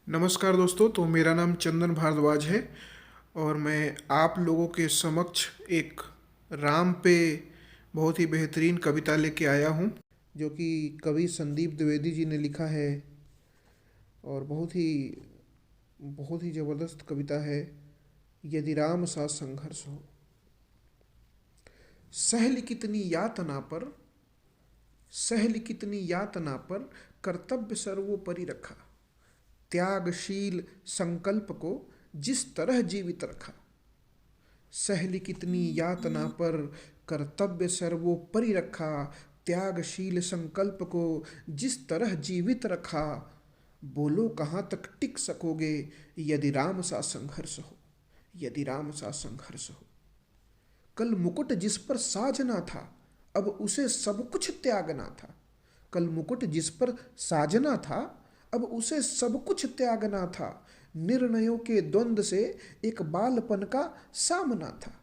नमस्कार दोस्तों। तो मेरा नाम चंदन भारद्वाज है और मैं आप लोगों के समक्ष एक राम पे बहुत ही बेहतरीन कविता लेके आया हूँ, जो कि कवि संदीप द्विवेदी जी ने लिखा है। और बहुत ही ज़बरदस्त कविता है। यदि राम सा संघर्ष हो। सहल कितनी यातना पर, सहल कितनी यातना पर, कर्तव्य सर्वोपरि रखा। त्यागशील संकल्प को जिस तरह जीवित रखा। सहली कितनी यातना पर, कर्तव्य सर्वोपरि रखा। त्यागशील संकल्प को जिस तरह जीवित रखा। बोलो कहाँ तक टिक सकोगे यदि राम सा संघर्ष हो। यदि राम सा संघर्ष हो। कल मुकुट जिस पर साजना था, अब उसे सब कुछ त्यागना था। कल मुकुट जिस पर साजना था, अब उसे सब कुछ त्यागना था। निर्णयों के द्वंद्व से एक बालपन का सामना था।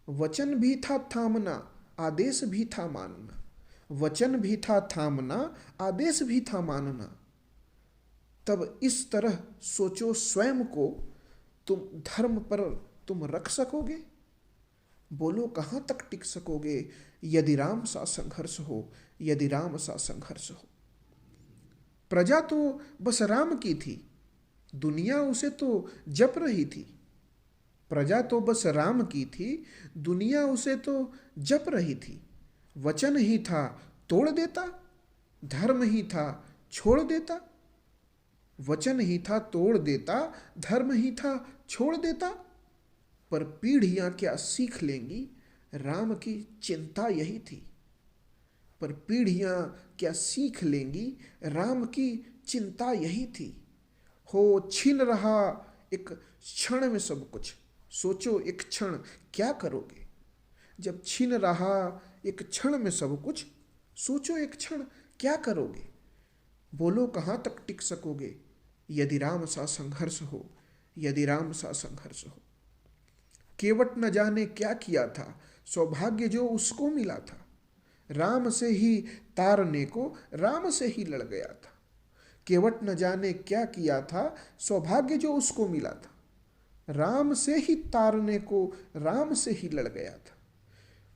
वचन भी था थामना, आदेश भी था मानना। वचन भी था थामना, आदेश भी था मानना। तब इस तरह सोचो स्वयं को, तुम धर्म पर तुम रख सकोगे। बोलो कहाँ तक टिक सकोगे यदि राम सा संघर्ष हो। यदि राम सा संघर्ष हो। प्रजा तो बस राम की थी, दुनिया उसे तो जप रही थी। प्रजा तो बस राम की थी, दुनिया उसे तो जप रही थी। वचन ही था तोड़ देता, धर्म ही था छोड़ देता। वचन ही था तोड़ देता, धर्म ही था छोड़ देता। पर पीढ़ियां क्या सीख लेंगी, राम की चिंता यही थी। पर पीढ़ियां क्या सीख लेंगी, राम की चिंता यही थी। हो छीन रहा एक क्षण में सब कुछ, सोचो एक क्षण क्या करोगे। जब छीन रहा एक क्षण में सब कुछ, सोचो एक क्षण क्या करोगे। बोलो कहाँ तक टिक सकोगे यदि राम सा संघर्ष हो। यदि राम सा संघर्ष हो। केवट न जाने क्या किया था, सौभाग्य जो उसको मिला था। राम से ही तारने को राम से ही लड़ गया था। केवट न जाने क्या किया था, सौभाग्य जो उसको मिला था। राम से ही तारने को राम से ही लड़ गया था।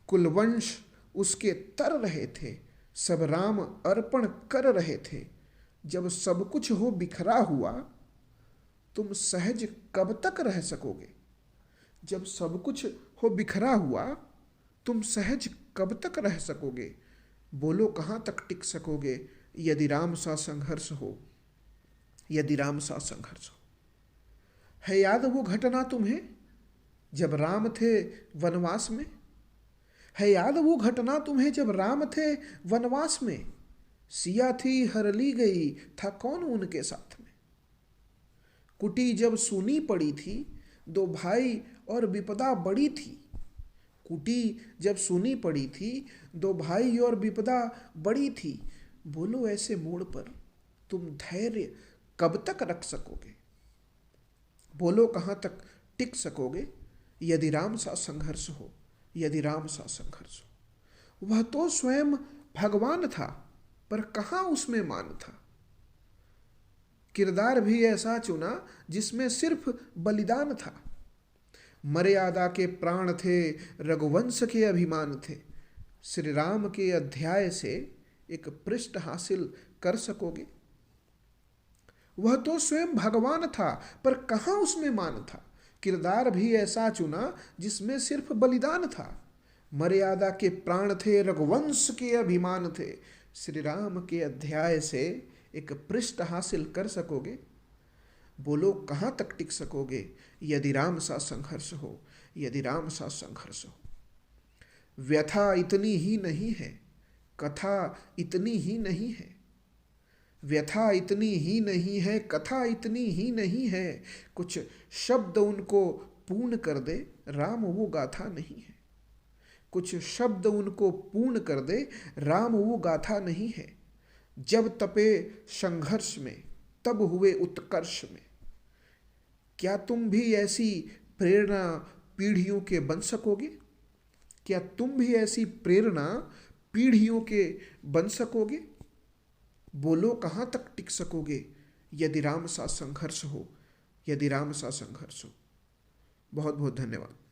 कुलवंश उसके तर रहे थे, सब राम अर्पण कर रहे थे। जब सब कुछ हो बिखरा हुआ, तुम सहज कब तक रह सकोगे। जब सब कुछ हो बिखरा हुआ, तुम सहज कब तक रह सकोगे। बोलो कहाँ तक टिक सकोगे यदि राम सा संघर्ष हो। यदि राम सा संघर्ष हो। है याद वो घटना तुम्हें जब राम थे वनवास में। है याद वो घटना तुम्हें जब राम थे वनवास में। सिया थी हर ली गई, था कौन उनके साथ में। कुटी जब सूनी पड़ी थी, दो भाई और विपदा बड़ी थी। कुटी जब सूनी पड़ी थी, दो भाई और विपदा बड़ी थी। बोलो ऐसे मोड़ पर तुम धैर्य कब तक रख सकोगे। बोलो कहाँ तक टिक सकोगे यदि राम सा संघर्ष हो। यदि राम सा संघर्ष हो। वह तो स्वयं भगवान था, पर कहाँ उसमें मान था। किरदार भी ऐसा चुना जिसमें सिर्फ बलिदान था। मर्यादा के प्राण थे, रघुवंश के अभिमान थे। श्री राम के अध्याय से एक पृष्ठ हासिल कर सकोगे। वह तो स्वयं भगवान था, पर कहाँ उसमें मान था। किरदार भी ऐसा चुना जिसमें सिर्फ बलिदान था। मर्यादा के प्राण थे, रघुवंश के अभिमान थे। श्री राम के अध्याय से एक पृष्ठ हासिल कर सकोगे। बोलो कहाँ तक टिक सकोगे यदि राम सा संघर्ष हो। यदि राम सा संघर्ष हो। व्यथा इतनी ही नहीं है, कथा इतनी ही नहीं है। व्यथा इतनी ही नहीं है, कथा इतनी ही नहीं है। कुछ शब्द उनको पूर्ण कर दे, राम वो गाथा नहीं है। कुछ शब्द उनको पूर्ण कर दे, राम वो गाथा नहीं है। जब तपे संघर्ष में, तब हुए उत्कर्ष में। क्या तुम भी ऐसी प्रेरणा पीढ़ियों के बन सकोगे। क्या तुम भी ऐसी प्रेरणा पीढ़ियों के बन सकोगे। बोलो कहाँ तक टिक सकोगे यदि राम सा संघर्ष हो, यदि राम सा संघर्ष हो। बहुत बहुत धन्यवाद।